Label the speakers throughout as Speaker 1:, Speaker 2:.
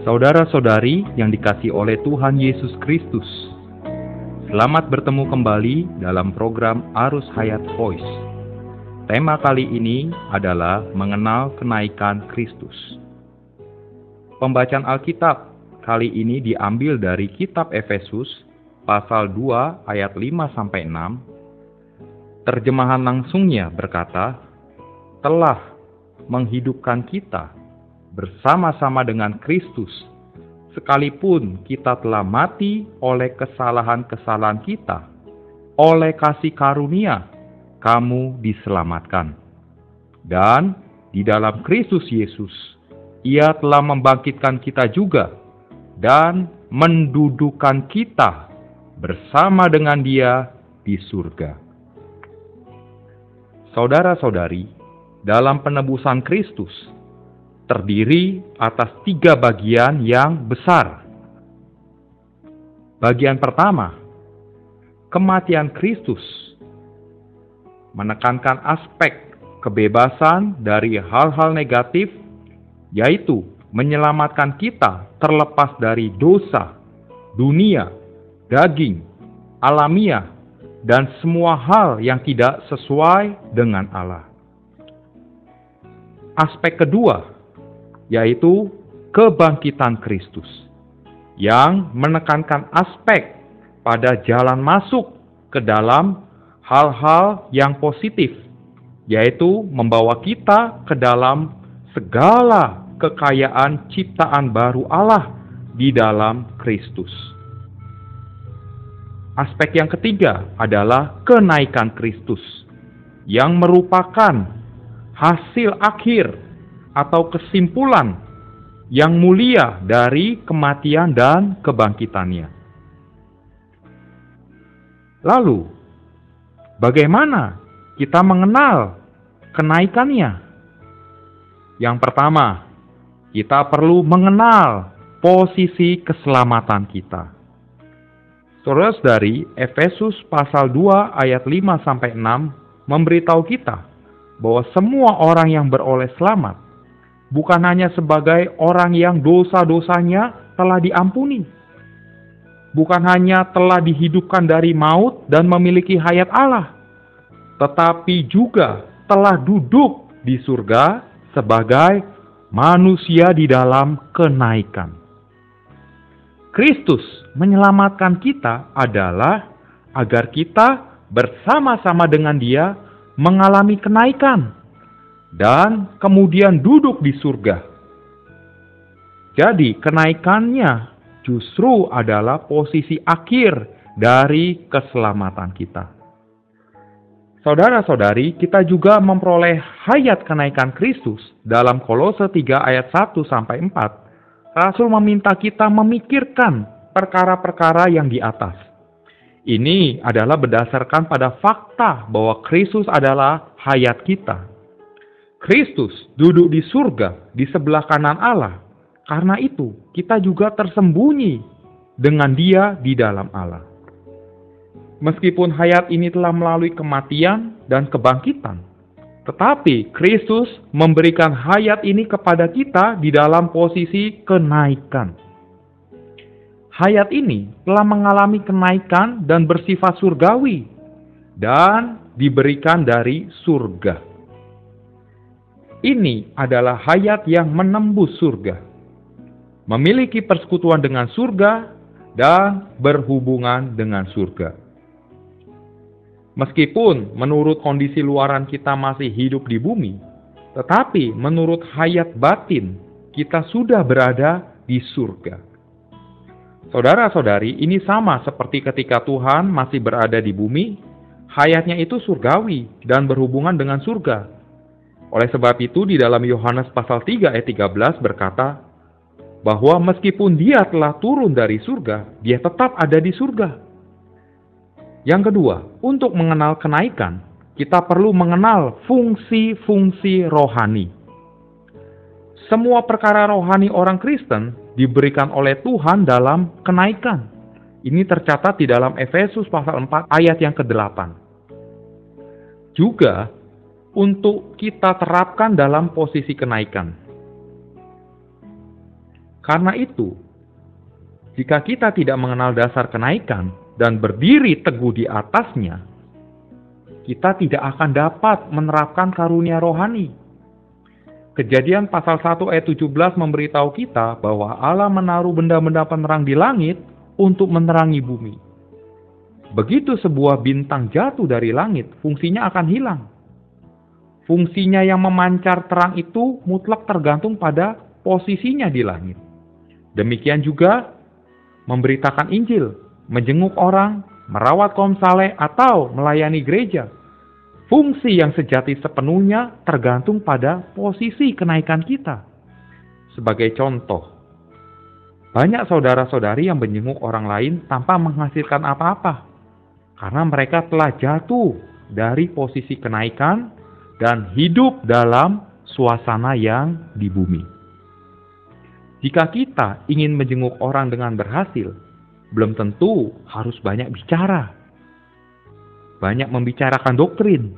Speaker 1: Saudara-saudari yang dikasihi oleh Tuhan Yesus Kristus, selamat bertemu kembali dalam program Arus Hayat Voice. Tema kali ini adalah mengenal kenaikan Kristus. Pembacaan Alkitab kali ini diambil dari kitab Efesus pasal 2 ayat 5-6. Terjemahan langsungnya berkata, telah menghidupkan kita bersama-sama dengan Kristus, sekalipun kita telah mati oleh kesalahan-kesalahan kita, oleh kasih karunia, kamu diselamatkan. Dan di dalam Kristus Yesus, Ia telah membangkitkan kita juga, dan mendudukan kita bersama dengan Dia di surga. Saudara-saudari, dalam penebusan Kristus, terdiri atas 3 bagian yang besar. Bagian pertama, kematian Kristus, menekankan aspek kebebasan dari hal-hal negatif, yaitu menyelamatkan kita terlepas dari dosa, dunia, daging, alamiah, dan semua hal yang tidak sesuai dengan Allah. Aspek kedua, yaitu kebangkitan Kristus, yang menekankan aspek pada jalan masuk ke dalam hal-hal yang positif, yaitu membawa kita ke dalam segala kekayaan ciptaan baru Allah di dalam Kristus. Aspek yang ketiga adalah kenaikan Kristus, yang merupakan hasil akhir atau kesimpulan yang mulia dari kematian dan kebangkitannya. Lalu, bagaimana kita mengenal kenaikannya? Yang pertama, kita perlu mengenal posisi keselamatan kita. Saudara-saudari, Efesus pasal 2 ayat 5-6 memberitahu kita bahwa semua orang yang beroleh selamat bukan hanya sebagai orang yang dosa-dosanya telah diampuni, bukan hanya telah dihidupkan dari maut dan memiliki hayat Allah, tetapi juga telah duduk di surga sebagai manusia di dalam kenaikan. Kristus menyelamatkan kita adalah agar kita bersama-sama dengan Dia mengalami kenaikan dan kemudian duduk di surga. Jadi kenaikannya justru adalah posisi akhir dari keselamatan kita. Saudara-saudari, kita juga memperoleh hayat kenaikan Kristus dalam Kolose 3 ayat 1-4. Rasul meminta kita memikirkan perkara-perkara yang di atas. Ini adalah berdasarkan pada fakta bahwa Kristus adalah hayat kita. Kristus duduk di surga di sebelah kanan Allah. Karena itu, kita juga tersembunyi dengan Dia di dalam Allah. Meskipun hayat ini telah melalui kematian dan kebangkitan, tetapi Kristus memberikan hayat ini kepada kita di dalam posisi kenaikan. Hayat ini telah mengalami kenaikan dan bersifat surgawi dan diberikan dari surga. Ini adalah hayat yang menembus surga, memiliki persekutuan dengan surga, dan berhubungan dengan surga. Meskipun menurut kondisi luaran kita masih hidup di bumi, tetapi menurut hayat batin kita sudah berada di surga. Saudara-saudari, ini sama seperti ketika Tuhan masih berada di bumi, hayatnya itu surgawi dan berhubungan dengan surga. Oleh sebab itu di dalam Yohanes pasal 3 ayat 13 berkata bahwa meskipun Dia telah turun dari surga, Dia tetap ada di surga. Yang kedua, untuk mengenal kenaikan, kita perlu mengenal fungsi-fungsi rohani. Semua perkara rohani orang Kristen diberikan oleh Tuhan dalam kenaikan. Ini tercatat di dalam Efesus pasal 4 ayat yang ke-8. Juga untuk kita terapkan dalam posisi kenaikan. Karena itu, jika kita tidak mengenal dasar kenaikan dan berdiri teguh di atasnya, kita tidak akan dapat menerapkan karunia rohani. Kejadian pasal 1 ayat 17 memberitahu kita bahwa Allah menaruh benda-benda penerang di langit untuk menerangi bumi. Begitu sebuah bintang jatuh dari langit, fungsinya akan hilang. Fungsinya yang memancar terang itu mutlak tergantung pada posisinya di langit. Demikian juga memberitakan Injil, menjenguk orang, merawat kaum saleh, atau melayani gereja. Fungsi yang sejati sepenuhnya tergantung pada posisi kenaikan kita. Sebagai contoh, banyak saudara-saudari yang menjenguk orang lain tanpa menghasilkan apa-apa, karena mereka telah jatuh dari posisi kenaikan dan hidup dalam suasana yang di bumi. Jika kita ingin menjenguk orang dengan berhasil, belum tentu harus banyak bicara, banyak membicarakan doktrin,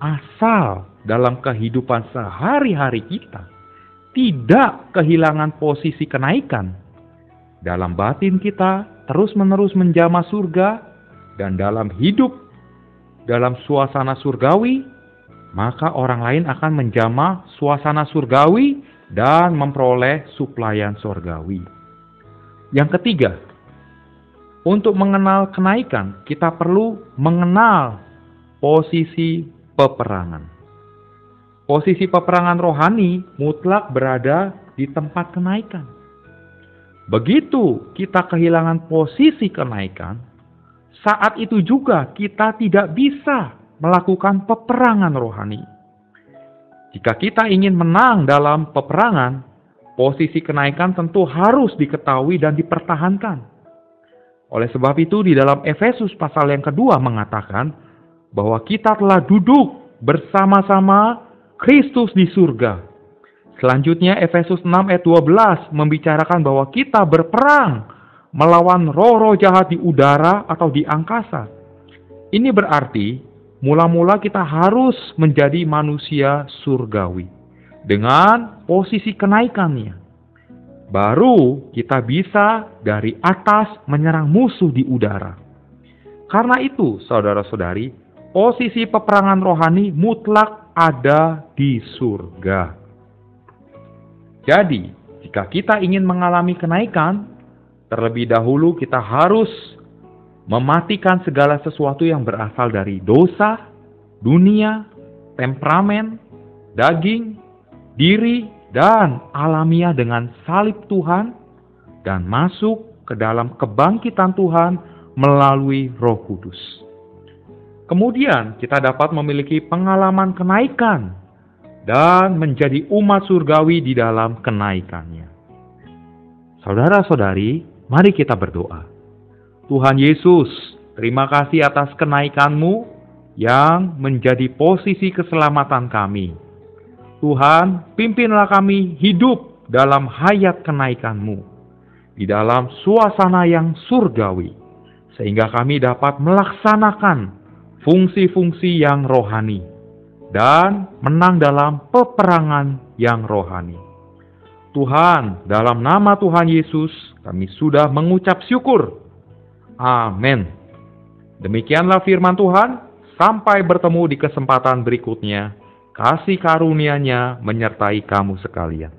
Speaker 1: asal dalam kehidupan sehari-hari kita tidak kehilangan posisi kenaikan. Dalam batin kita terus-menerus menjamah surga, dan dalam hidup dalam suasana surgawi, maka orang lain akan menjamah suasana surgawi dan memperoleh suplaian surgawi. Yang ketiga, untuk mengenal kenaikan, kita perlu mengenal posisi peperangan. Posisi peperangan rohani mutlak berada di tempat kenaikan. Begitu kita kehilangan posisi kenaikan, saat itu juga kita tidak bisa melakukan peperangan rohani. Jika kita ingin menang dalam peperangan, posisi kenaikan tentu harus diketahui dan dipertahankan. Oleh sebab itu di dalam Efesus pasal yang kedua mengatakan bahwa kita telah duduk bersama-sama Kristus di surga. Selanjutnya Efesus 6 ayat 12 membicarakan bahwa kita berperang melawan roh-roh jahat di udara atau di angkasa. Ini berarti mula-mula kita harus menjadi manusia surgawi dengan posisi kenaikannya. Baru kita bisa dari atas menyerang musuh di udara. Karena itu, saudara-saudari, posisi peperangan rohani mutlak ada di surga. Jadi, jika kita ingin mengalami kenaikan, terlebih dahulu kita harus mematikan segala sesuatu yang berasal dari dosa, dunia, temperamen, daging, diri, dan alamiah dengan salib Tuhan, dan masuk ke dalam kebangkitan Tuhan melalui Roh Kudus. Kemudian kita dapat memiliki pengalaman kenaikan dan menjadi umat surgawi di dalam kenaikannya. Saudara-saudari, mari kita berdoa. Tuhan Yesus, terima kasih atas kenaikan-Mu yang menjadi posisi keselamatan kami. Tuhan, pimpinlah kami hidup dalam hayat kenaikan-Mu, di dalam suasana yang surgawi, sehingga kami dapat melaksanakan fungsi-fungsi yang rohani, dan menang dalam peperangan yang rohani. Tuhan, dalam nama Tuhan Yesus, kami sudah mengucap syukur. Amin. Demikianlah firman Tuhan. Sampai bertemu di kesempatan berikutnya. Kasih karunia-Nya menyertai kamu sekalian.